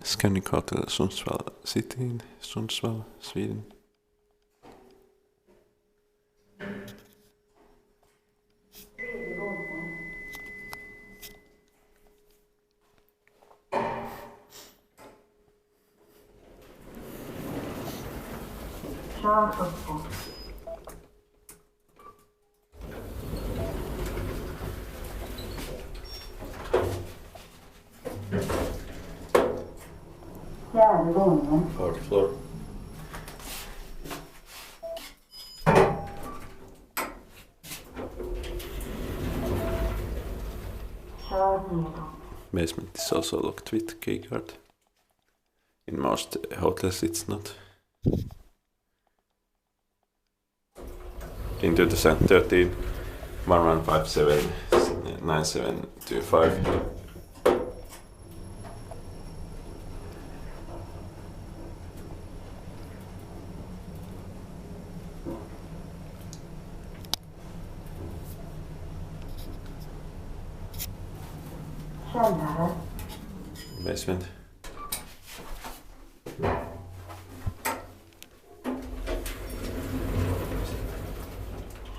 Scandic Hotel Sundsvall City in Sundsvall, Sweden. Kör uppåt. Fjärde våningen. Fourth floor. Kör nedåt. Basement is also locked with keycard. In most hotels it's not. In 2013, 1157 9725. Källare. Basement.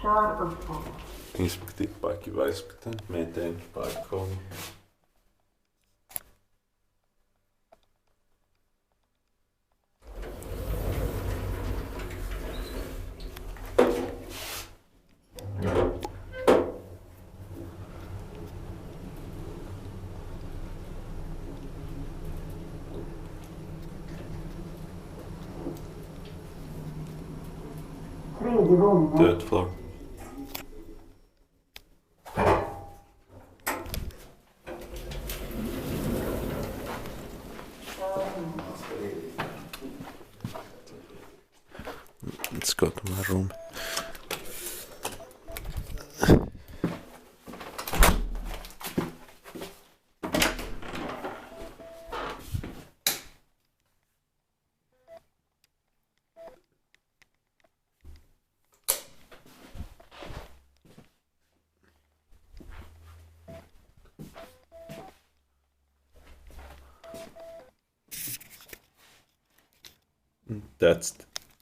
Kör uppåt. Inspekted parkkivaiskutan. Maintained by Kone. Tredje våningen. Third floor. Let's go to my room. That's